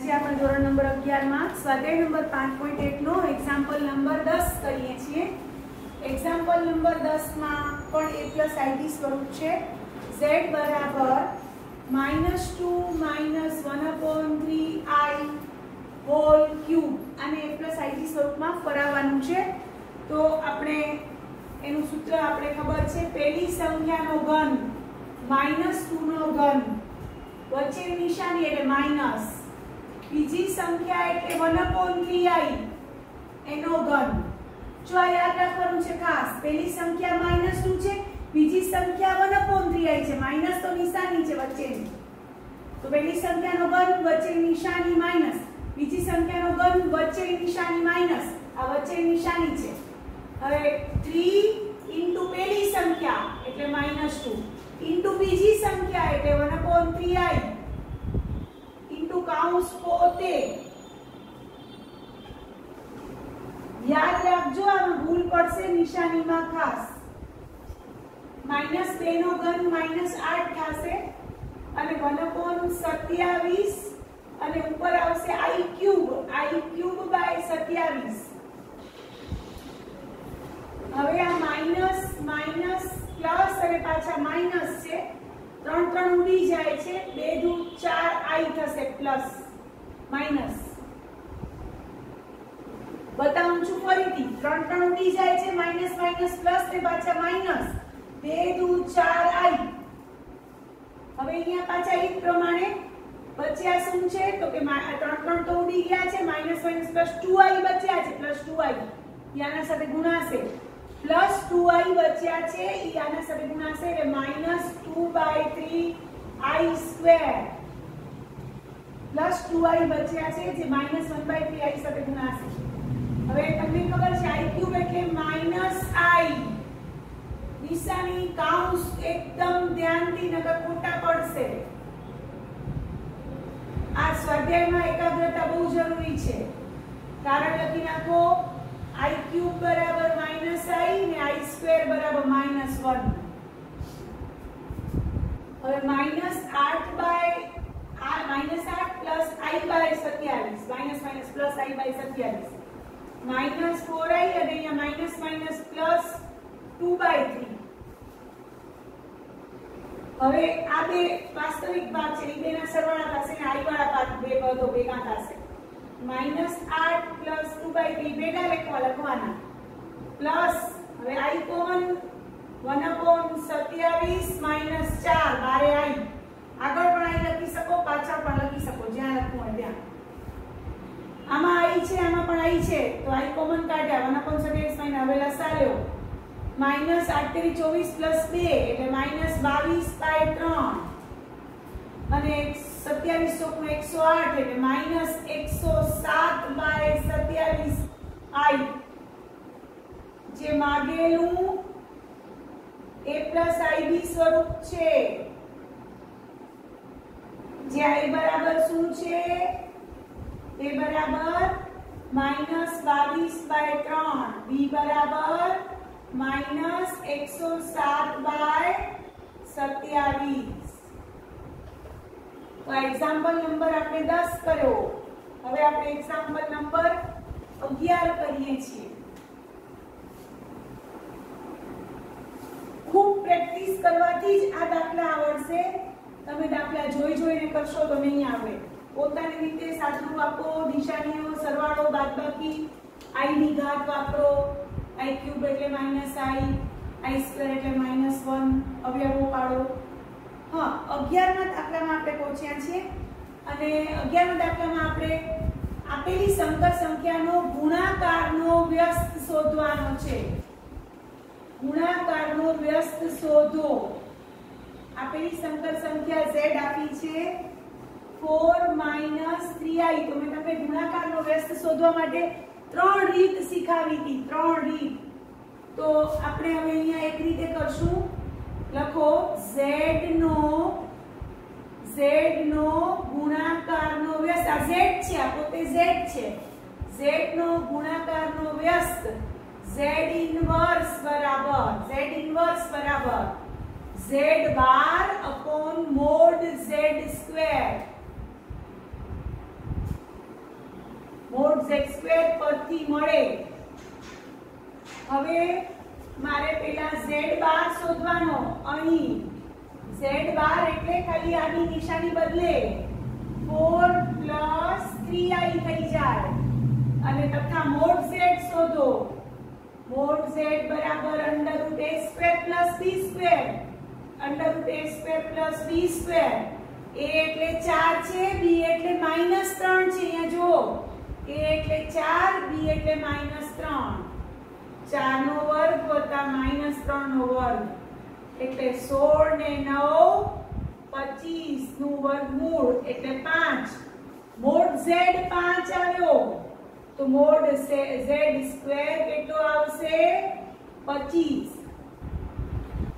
આજે આપણે ધોરણ નંબર 11 માં સ્વાધ્યાય નંબર 5.1 નો એક્ઝામ્પલ નંબર 10 કરીએ છીએ। એક્ઝામ્પલ નંબર 10 માં પણ a + ib સ્વરૂપ છે। z બરાબર -2 -1/3i હોલ ક્યુબ અને a + ib સ્વરૂપમાં ફરાવવાનું છે। તો આપણે એનું સૂત્ર આપણે ખબર છે, પહેલી સંખ્યાનો ઘન -2 નો ઘન વચ્ચેની નિશાની એટલે માઈનસ, બીજી સંખ્યા એટલે 1/3i એનો ઘન। જો આ યાદ રાખવાનું છે ખાસ, પહેલી સંખ્યા -2 છે, બીજી સંખ્યા 1/3i છે, માઈનસ તો નિશાની છે વચ્ચેની, તો પહેલી સંખ્યાનો ઘન વચ્ચેની નિશાની માઈનસ, બીજી સંખ્યાનો ઘન વચ્ચેની નિશાની માઈનસ, આ વચ્ચેની નિશાની છે। હવે 3 * પહેલી સંખ્યા એટલે -2 ઇન્ટુ બીજી સંખ્યા એટલે 1/3i ઇન્ટુ કાઉન્સ પોતે। યાદ રાખજો, આમાં ભૂલ પડશે નિશાનીમાં ખાસ। -2 નો ઘન -8 થશે અને 1/27 અને ઉપર આવશે i ક્યુબ / 27। હવે આ માઈનસ માઈનસ પ્લસ અને પાછા માઈનસ છે, 3 ઉડી જાય છે, 2 દુ 4i થશે પ્લસ માઈનસ। બતાવું છું ફરીથી, 3 ઉડી જાય છે, માઈનસ માઈનસ પ્લસ ને પાછા માઈનસ, 2 દુ 4i। હવે અહીંયા પાછા એ પ્રમાણે બચ્યા શું છે તો કે 3 તો ઉડી ગયા છે, માઈનસ માઈનસ પ્લસ 2i બચ્યા છે, પ્લસ 2i આના સાથે ગુણાશે, પ્લસ 2i બચ્યા છે, ઈ આના સાથે ગુણાશે એટલે -2/3i² પ્લસ 2i બચ્યા છે જે -1/3i સાથે ગુણાશે। હવે તમને ખબર છે i ક્યુબ એટલે -i, નિશાની કાઉન્સ એકદમ ધ્યાનથી નકર ખોટા પડશે। આ સ્વાધ્યાયમાં એકાગ્રતા બહુ જરૂરી છે, કારણ લખી નાખો i ક્યુબ બરાબર -i ને i² બરાબર -1। હવે -8 plus i/27 minus minus plus i/27 -4i અને અહીંયા માઈનસ માઈનસ પ્લસ 2/3। હવે આ બે વાસ્તવિક ભાગ છે, એ બેના સરવાળા થશે ને i વાળા ભાગ બે પદો ભેગા થશે, -8 પ્લસ 2/3 ભેગા લખવાના પ્લસ, હવે i કોમન 1/27 -4 બારે i, આગળ પણ i લખી શકો, પાછળ પણ લખી શકો, જ્યાં લખવું હોય ત્યાં। આમાં i છે, આમાં પણ i છે, તો i કોમન કાઢ્યા, 1/27 હવે લસા લ્યો, -8 * 24 + 2 એટલે -22/3 અને 27 * 108 એટલે -107/27i જે માગેલું a + ib સ્વરૂપ છે, જે i બરાબર શું છે, a બરાબર -22/3, b બરાબર -107/27। તો એક્ઝામ્પલ નંબર આપણે 10 કર્યો। હવે આપણે એક્ઝામ્પલ નંબર 11 કરીએ છીએ। ખૂબ પ્રેક્ટિસ કરવાથી જ આ દાખલા આવડશે, તમે દાખલા જોઈને કરશો તો નહીં આવડે। પોતાની રીતે સાદું આપો, નિશાનીઓ, સરવાળો, બાદબાકી, i ની ઘાત વાપરો, i ક્યુબ એટલે -i, i² એટલે -1 અવયવો પાડો। હા, 11મા દાખલામાં આપણે પહોંચ્યા છીએ અને 11મા દાખલામાં આપણે આપેલી સંકર સંખ્યાનો ગુણાકારનો વ્યસ્ત શોધવાનો છે। ગુણાકારનો વ્યસ્ત શોધો। આપેલી સંકર સંખ્યા z આપી છે 4 - 3i, તો મેં તમને ગુણાકારનો વ્યસ્ત શોધવા માટે 3 રીત શીખવી હતી, 3 રીત। તો આપણે હવે અહીંયા એક રીતે કરશું, લખો z નો ગુણાકારનો વ્યસ્ત, આ z છે, આ પોતે z છે, z નો ગુણાકારનો વ્યસ્ત z ઇન્વર્સ બરાબર z બાર upon mod z square। z² પરથી મળે. હવે મારે પેલા z બાર શોધવાનો. અહીં z બાર એટલે ખાલી આની નિશાની બદલે 4 + 3i થઈ જાય. અને તથા મોડ z શોધો. મોડ z બરાબર √a² + b². √a² + b². a એટલે 4 છે, b એટલે -3 છે. અહીંયા જો a એટલે 4, b એટલે -3. 4 નો વર્ગ વત્તા -3 નો વર્ગ એટલે 16 ને 9 25 નું વર્ગમૂળ એટલે 5. મોડ z 5 આવ્યો તો મોડ z² કેટલો આવશે? 25.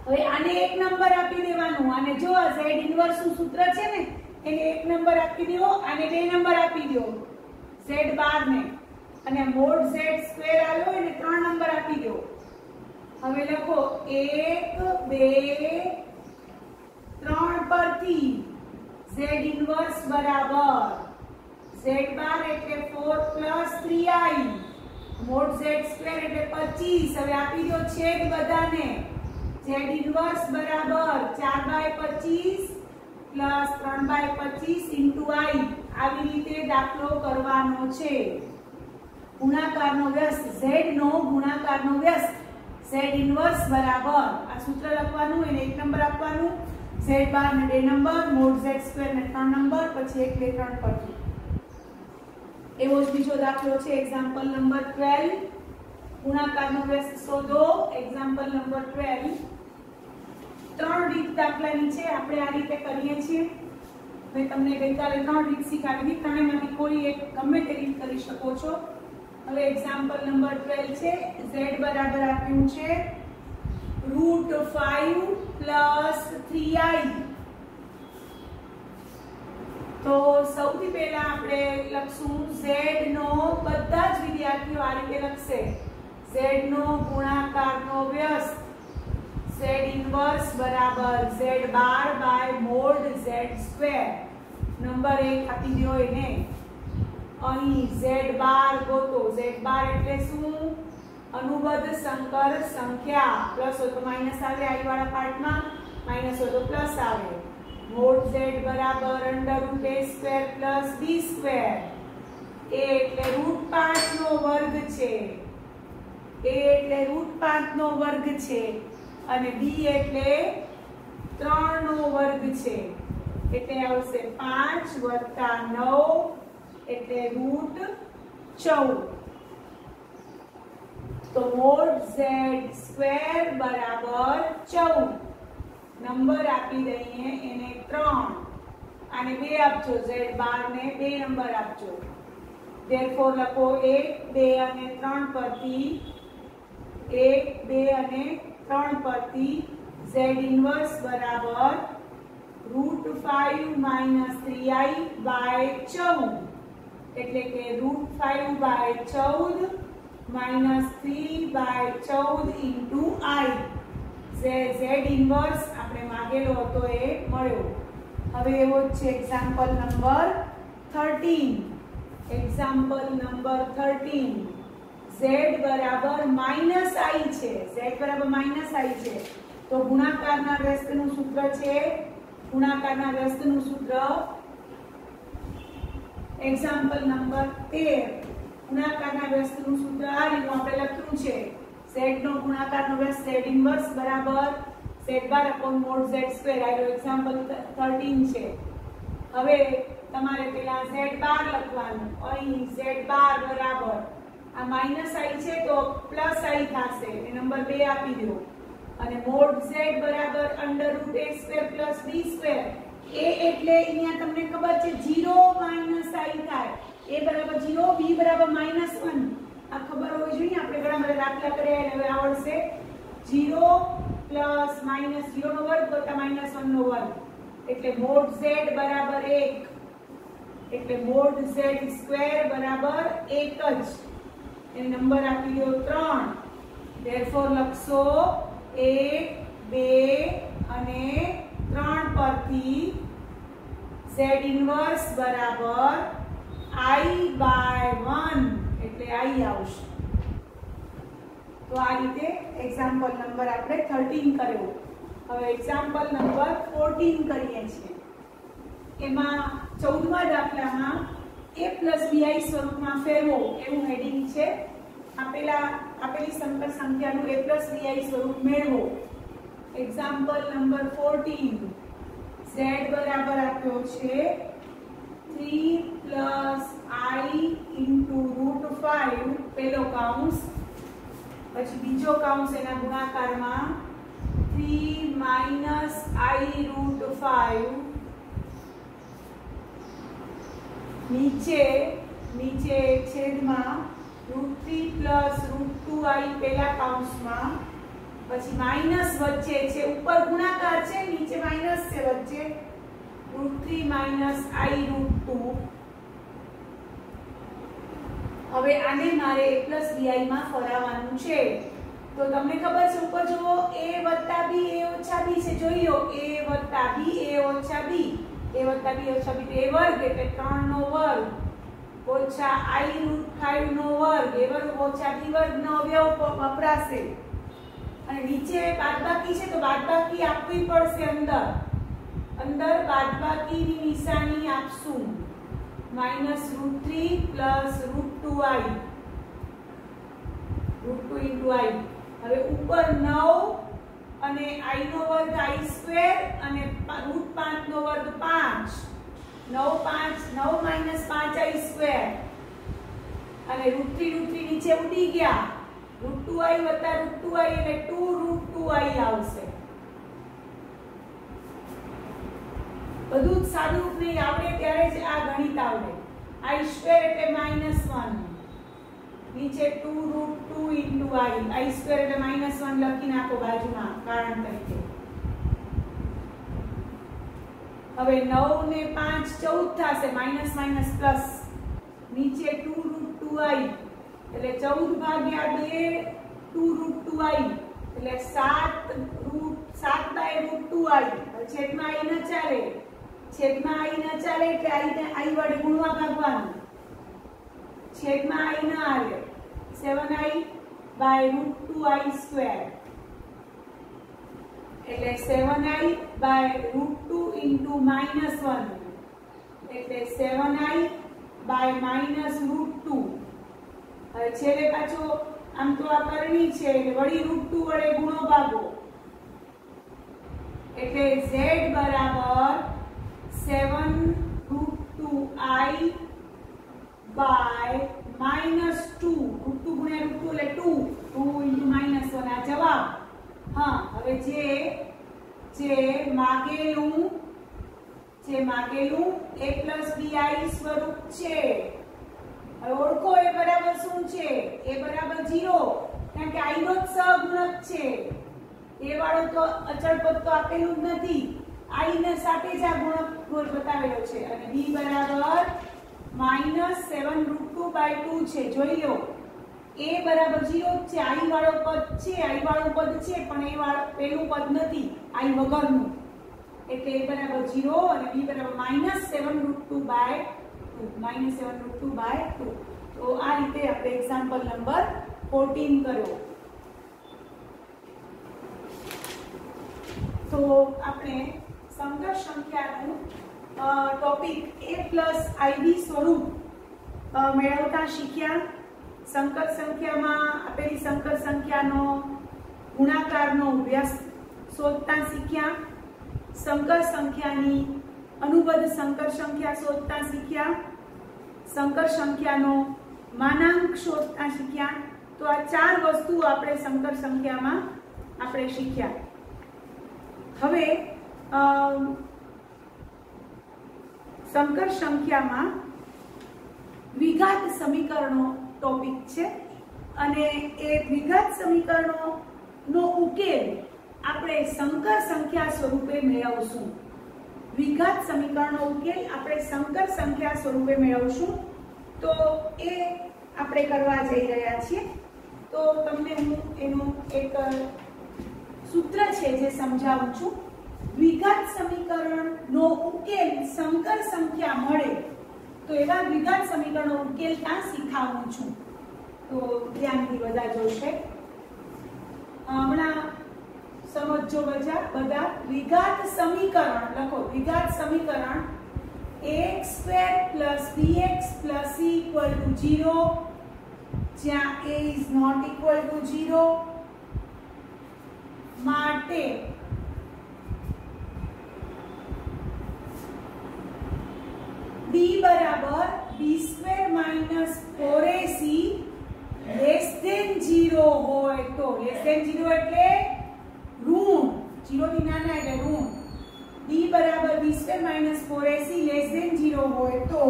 હવે આને એક નંબર આપી દેવાનું. આને જો આ z ઇન્વર્સ નું સૂત્ર છે ને એને એક નંબર આપી દો, આને બે નંબર આપી દો z બાર ને. અને મોડ z² આવ્યો એને 3 નંબર આપી દો. હવે લખો 1 2 3 પરથી z ઇન્વર્સ બરાબર z બાર એટલે 4 + 3i મોડ z² એટલે 25. હવે આપી દો છેદ બધાને. z ઇન્વર્સ બરાબર 4/25 + 3/25 * i. આવી રીતે દાખલો કરવાનો છે. ગુણાકારનો વ્યસ્ત z નો ગુણાકારનો વ્યસ્ત z ઇન્વર્સ બરાબર આ સૂત્ર લખવાનું, એને એક નંબર આપવાનું, z બાર ને 2 નંબર, મોડ z² ને 3 નંબર, પછી 1 2 3 પરથી. એવો જ બીજો દાખલો છે એક્ઝામ્પલ નંબર 12. ગુણાકારનો વ્યસ્ત શોધો. Example number 12. 3 રીત દાખલાની છે. આપણે આ રીતે કરીએ છીએ. મેં તમને ગઈકાલે 3 રીત શીખવી. ત્રણેયમાંથી કોઈ એક ગમે તે રીત કરી શકો છો. હવે એક્ઝામ્પલ નંબર 12 છે. z બરાબર આપ્યું છે √5 + 3i. તો સૌથી પહેલા આપણે લખશું z નો, બધા જ વિદ્યાર્થીઓ આ રીતે લખશે, z નો ગુણાકારનો વ્યસ્ત z ઇન્વર્સ બરાબર z bar by mod z². Number 1 આપી દો એને. અહીં z બાર ગોતો. z બાર એટલે શું? અનુબદ્ધ સંકર સંખ્યા. પ્લસ હોય તો માઈનસ આવે, i વાળા પાર્ટમાં માઈનસ હોય તો પ્લસ આવે. મોડ z બરાબર √a² + b². a એટલે √5 નો વર્ગ છે. a એટલે √5 નો વર્ગ છે અને b એટલે 3 નો વર્ગ છે. એટલે આવશે 5 + 9 એટલે √14. તો મોડ z² બરાબર 14. નંબર આપી દઈએ એને 3. આને 2 આપજો. z બાર ને 2 નંબર આપજો. ધેરફોર લખો 1 2 અને 3 પરથી 1 2 અને 3 પરથી z ઇન્વર્સ બરાબર √5 - 3i/14. એટલે કે √5/14 - 3/14 * i. z ઇન્વર્સ આપણે માંગેલો હતો એ મળ્યો. હવે એવો જ છે example number 13. Example number 13. z બરાબર -i છે. z બરાબર -i છે. તો ગુણાકારના વ્યસ્તનું સૂત્ર છે. ગુણાકારના વ્યસ્તનું સૂત્ર એક્ઝામ્પલ નંબર 13. ગુણાકારના વ્યસ્તનું સૂત્ર આ રીતનું આપણે લખ્યું છે. z નો ગુણાકારનો વ્યસ્ત z ઇન્વર્સ બરાબર z બાર / મોડ z². આનો એક્ઝામ્પલ 13 છે. હવે તમારે પેલા z બાર લખવાનું. અહીં z બાર બરાબર આ -i છે તો +i થશે. એ નંબર 2 આપી દો. અને મોડ z બરાબર √a² + b². a એટલે અહીંયા તમને ખબર છે 0 - i થાય. a બરાબર 0, b બરાબર -1. આ ખબર હોવી જોઈએ. આપણે ઘણા બધા દાખલા કર્યા એટલે હવે આવડશે. 0 + -0 નો વર્ગ વત્તા -1 નો વર્ગ એટલે મોડ z બરાબર 1. એટલે મોડ z² બરાબર 1 જ. એ નંબર આપી દો 3. ધેરફોર લખશો 1 2 અને 3 પરથી z ઇન્વર્સ બરાબર i/1 i આવશે। તો આ રીતે એક્ઝામ્પલ નંબર આપણે 13 કર્યો। હવે એક્ઝામ્પલ નંબર 14 કરીએ છીએ। એમાં 14મા દાખલામાં a + bi સ્વરૂપમાં ફેરવો એવું હેડિંગ છે। આપેલી સંકર સંખ્યાનું a + bi સ્વરૂપ મેળવો। એક્ઝામ્પલ નંબર 14 z બરાબર આપ્યો છે 3 + i * √5 પહેલો કૌંસ, પછી બીજો કૌંસ એના ગુણાકારમાં 3 - i √5 નીચે છેદમાં √3 + √2i પહેલા કૌંસમાં, પછી માઈનસ વચ્ચે છે, ઉપર ગુણાકાર છે નીચે માઈનસ છે, વચ્ચે √3 - i √2। હવે આને મારે a + bi માં ફરાવવાનું છે। તો તમને ખબર છે ઉપર જુઓ a + b a - b છે, જોઈ લો a + b a - b, a + b - b એટલે a² એટલે 3 નો વર્ગ ઓછા i √5 નો વર્ગ, a² ઓછા b² નો અવયવ વપરાશે। અને નીચે બાદબાકી છે તો બાદબાકી આપવી પડશે, અંદર બાદબાકીની નિશાની આપશું -√3 + √2i √2 * i। હવે ઉપર 9 અને i નો વર્ગ i² અને √5 નો વર્ગ 5, 9 - 5i² અને √3 નીચે ઉડી ગયા, √2i + √2i એટલે 2√2i આવશે। બધું જ સાદું રૂપ નહીં આવડે ત્યારે જ આ ગણિત આવડે। i² એટલે -1, નીચે 2√2 * i, i² એટલે -1 લખી નાખો બાજુમાં કારણ તરીકે। હવે 9 ને 5 14 થશે, -+ નીચે 2√2i એટલે 14/2 2√2i એટલે 7/√2i। છેદમાં i ન ચાલે, એટલે i વડે ગુણવા ભાગવાનું, છેદમાં i ન આવે, 7i/√2i² એટલે 7i/√2 * -1 એટલે 7i/-√2। હવે છેલ્લે પાછો આમ તો આ કરણી છે એટલે વળી √2 વડે ગુણો ભાગો એટલે z બરાબર 7√2i / -2, √2 ગુણ્યા √2 એટલે 2 * -1 આ જવાબ। હા, હવે જે માગેલું a + bi સ્વરૂપ છે, હવે ઓળખો a બરાબર શું છે? a બરાબર 0 કારણ કે i નો સહગુણક છે, a વાળો તો અચળ પદ તો આપેલું જ નથી, i ને સાથે જ આ ગુણક બતાવેલો છે। અને b બરાબર -7√2/2 છે, જોઈ લો a બરાબર 0 છે, i વાળું પદ છે પણ એ વાળું પેલું પદ નથી, i વગરનું, એટલે a બરાબર 0 અને b બરાબર -7√2/2। તો આ રીતે આપણે એક્ઝામ્પલ નંબર 14 કર્યો। તો આપણે સંકર સંખ્યાનું ટોપિક a + ib સ્વરૂપ મેળવતા શીખ્યા। સંકર સંખ્યામાં આપેલી સંકર સંખ્યાનો ગુણાકારનો વ્યસ્ત શોધતા શીખ્યા। સંકર સંખ્યાની અનુબદ્ધ સંકર સંખ્યા શોધતા શીખ્યા। સંકર સંખ્યાનો માનાંક શોધતા શીખ્યા। તો આ 4 વસ્તુ આપણે સંકર સંખ્યામાં આપણે શીખ્યા। હવે સંકર સંખ્યામાં દ્વિઘાત સમીકરણો ટોપિક છે અને એ દ્વિઘાત સમીકરણોનો ઉકેલ આપણે સંકર સંખ્યા સ્વરૂપે મેળવશું। દ્વિઘાત સમીકરણનો ઉકેલ આપણે સંકર સંખ્યા સ્વરૂપે મેળવશું। તો એ આપણે કરવા જઈ રહ્યા છીએ। તો તમને હું એનું એક સૂત્ર છે જે સમજાવું છું। દ્વિઘાત સમીકરણનો ઉકેલ સંકર સંખ્યા મળે તો એવા દ્વિઘાત સમીકરણનો ઉકેલ ત્યાં શીખવું છું। તો તો ધ્યાનથી બધા જોશે. હમણાં સમજો બધા. દ્વિઘાત સમીકરણ લખો. દ્વિઘાત સમીકરણ ax² + bx + c = 0, જ્યાં a is not equal to 0 માટે b બરાબર b² - 4ac < 0 હોય તો < 0 એટલે ઋણ, 0 થી નાના એટલે ઋણ. b બરાબર b² - 4ac < 0 હોય તો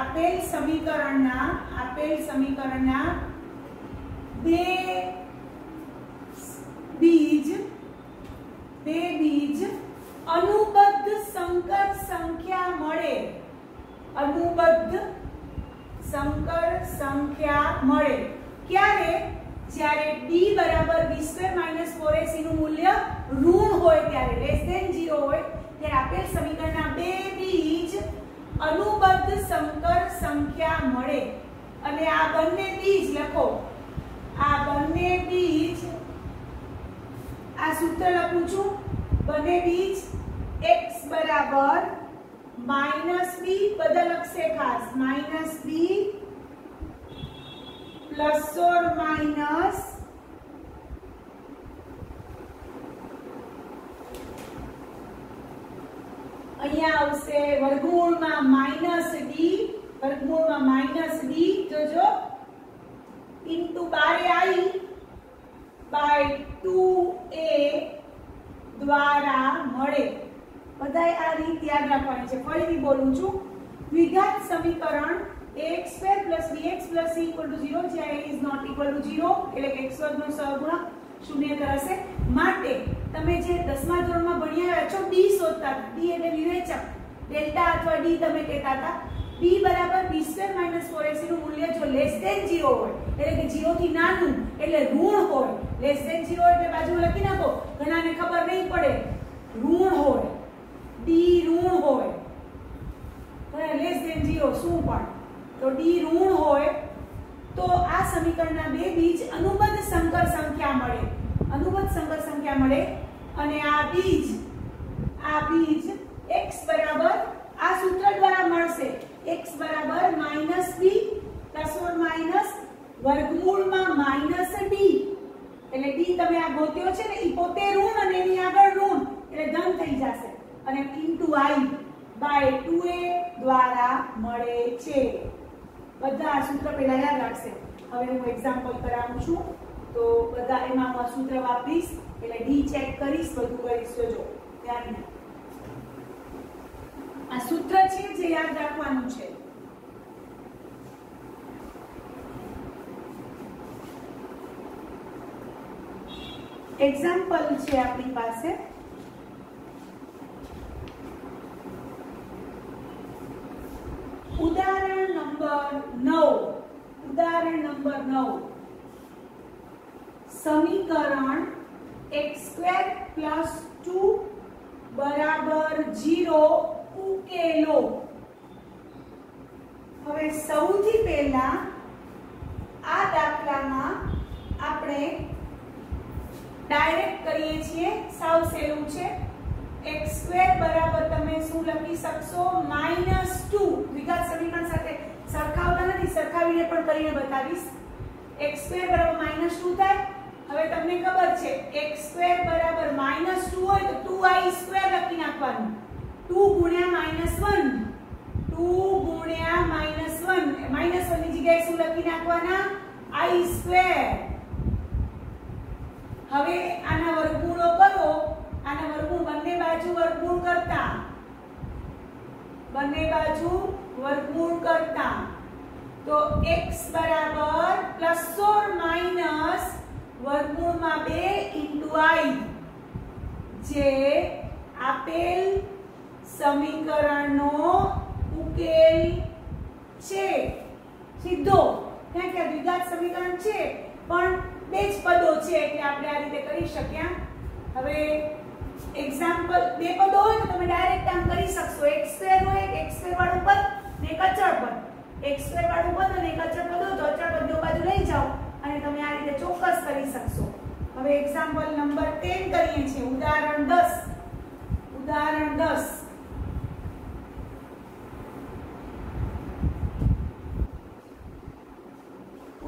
આપેલ સમીકરણના બે બીજ અનુબદ્ધ સંકર સંખ્યા મળે. ક્યારે? જ્યારે b બરાબર b² - 4ac નું મૂલ્ય ઋણ હોય ત્યારે, < 0 હોય ત્યારે આપેલ સમીકરણના બે બીજ અનુબદ્ધ સંકર સંખ્યા મળે. અને આ બંને બીજ લખો. આ બંને બીજ, આ સૂત્ર લખું છું. બંને બીજ x બરાબર -b, બધા લખશે ખાસ, -b ± અહીંયા આવશે વર્ગમૂળમાં -d જોજો ઇન્ટુ બારે i બાય 2a દ્વારા મળે. બધાય આ રીત યાદ રાખવાની છે. ફરીથી બોલું છું. દ્વિઘાત સમીકરણ ax² + bx + c = 0, જ્યાં a is not equal to 0 એટલે કે x² નો સહગુણક શૂન્યેતર હશે. માટે તમે જે 10મા ધોરણમાં ભણ્યા છો d શોધતા હતા. d એટલે વિવેચક, ડેલ્ટા અથવા d તમે કહેતા હતા. b બરાબર b² - 4ac નું મૂલ્ય જો < 0 હોય એટલે કે 0 થી નાનું એટલે ઋણ હોય. < 0 એટલે બાજુમાં લખી નાખો, ઘણાને ખબર નહીં પડે. ઋણ હોય, d ઋણ હોય, < 0 શું પણ, તો d ઋણ હોય તો આ સમીકરણના બે બીજ અનુબદ્ધ સંકર સંખ્યા મળે. અને આ બીજ x બરાબર આ સૂત્ર દ્વારા મળશે. x બરાબર -b ± વર્ગમૂળમાં -d એટલે d તમે આ ગોત્યો છે ને, એ પોતે ઋણ અને એની આગળ ઋણ એટલે ધન થઈ જશે. અને ઇન્ટુ i બાય 2a દ્વારા મળે છે. બધા આ સૂત્ર પહેલા યાદ રાખશે. હવે હું એક્ઝામ્પલ કરાવું છું તો બધા એમાં હું આ સૂત્ર વાપરીશ એટલે d ચેક કરીશ, બધું કરીશ. જોજો ધ્યાન. આ સૂત્ર છે જે યાદ રાખવાનું છે. એક્ઝામ્પલ છે આપણી પાસે. ઉદાહરણ નંબર 9. સમીકરણ x² + 2 = 0 ઉકેલો. હવે સૌથી પહેલા આ દાખલામાં આપણે ડાયરેક્ટ કરીએ છીએ. સાવ સહેલું છે. x² બરાબર તમે શું લખી શકશો? -2. દ્વિઘાત સમીકરણ સાથે સરખાવતા નથી, સરખાવીને પણ કરીને બતાવીશ. x² બરાબર -2 થાય. હવે તમને ખબર છે x² બરાબર -2 હોય તો 2i² લખી નાખવાનું. 2 ગુણ્યા -1, 2 ગુણ્યા -1 ની જગ્યાએ શું લખી નાખવાના? i². હવે આના વર્ગમૂળો કરો. આના વર્ગમૂળ બંને બાજુ વર્ગમૂળ કરતા તો x બરાબર ± વર્ગમૂળમાં 2 * i જે આપેલ સમીકરણનો ઉકેલ છે. સીધો ત્યાં કે દ્વિઘાત સમીકરણ છે પણ બે જ પદો છે એટલે આપણે આ રીતે કરી શક્યા. હવે એક્ઝામ્પલ બે પદો હોય તો તમે ડાયરેક્ટ આમ કરી શકશો. x² હોય, x² વાળું પદ હવે એક્ઝામ્પલ નંબર 10 કરીએ છીએ. ઉદાહરણ 10. ઉદાહરણ 10.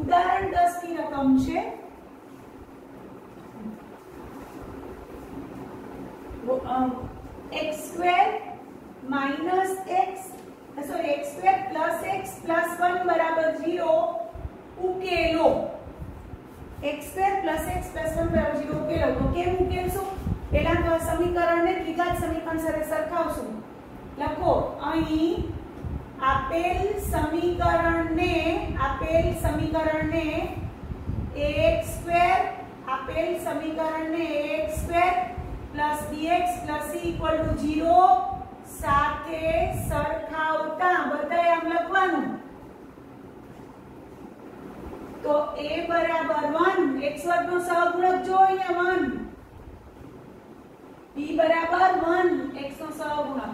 ઉદાહરણ 10 ની રકમ છે x square minus x square plus x plus 1 બરાબર 0 ઉકેલો. x square plus x plus 1 બરાબર 0 ઉકેલો. તો કેમ ઉકેલશું? પહેલા તો સમીકરણને દ્વિઘાત સમીકરણ સાથે સરખાવશું. લખો અહીં આપેલ સમીકરણને ax square plus bx plus c equal to 0 સાથે સરખાવતા બધાય આમ લખવાનું. તો a બરાબર 1 x વર્ગ નો સહગુણક જો અહીંયા 1, b બરાબર 1 x નો સહગુણક,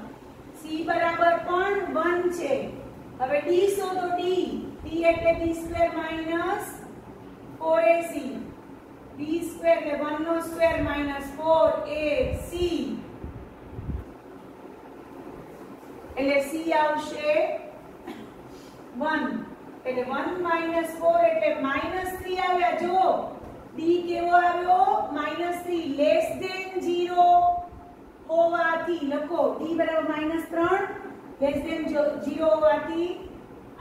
c બરાબર પણ 1 છે. હવે d શોધો. d એટલે b square minus 4ac, b square એટલે 1 નો સ્ક્વેર માઈનસ 4ac એટલે c આવશે 1 એટલે 1 માઈનસ 4 એટલે માઈનસ 3 આવ્યા. જો d કેવો આવ્યો? માઈનસ 3 લેસ ધેન 0 હોવાથી લખો d બરાબર માઈનસ 3 લેસ ધેન 0 હોવાથી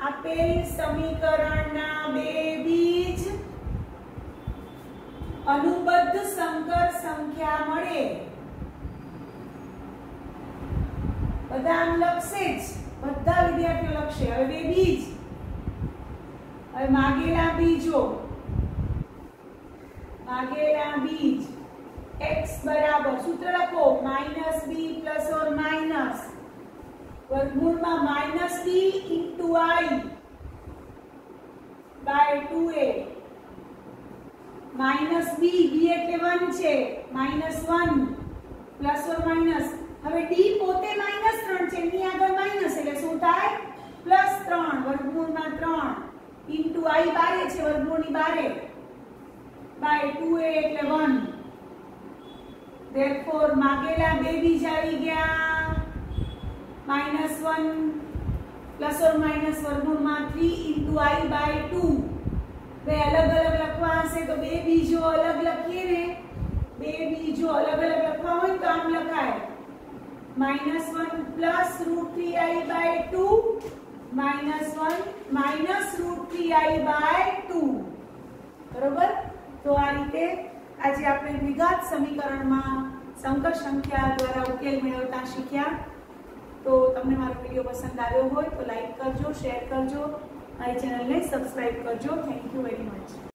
આપેલ સમીકરણના બે બીજ અનુબદ્ધ સંકર સંખ્યા મળે. બધા આમ લખશે જ, બધા વિદ્યાર્થીઓ લખશે. હવે બે બીજ, હવે માગેલા બીજો, માગેલા બીજ x બરાબર સૂત્ર લખો -b પ્લસ ઓર માઈનસ વર્ગમૂળમાં -b into i by 2a -b, b એટલે 1 છે, -1 પ્લસ ઓર માઈનસ. હવે d પોતે -3 છે, એની આગળ માઈનસ એટલે શું થાય? +3 વર્ગમૂળમાં 3 into i બારે છે, વર્ગમૂળની બારે by 2a એટલે 1. therefore માગેલા બે બીજ આવી ગયા -1 પ્લસ ઓર માઈનસ વર્ગમૂળમાં 3 into i by 2. બે અલગ અલગ લખવા હશે તો બે બીજો અલગ લખીએ ને, બે બીજો અલગ અલગ લખવા હોય તો આમ લખાય -1 plus √3i by 2 -1 minus √3i by 2. બરોબર? તો આ રીતે આજે આપણે દ્વિઘાત સમીકરણમાં સંકર સંખ્યા દ્વારા ઉકેલ મેળવતા શીખ્યા. તો તમને મારો વિડિયો પસંદ આવ્યો હોય તો લાઈક કરજો, શેર કરજો, મારી ચેનલને સબસ્ક્રાઇબ કરજો. Thank you very much.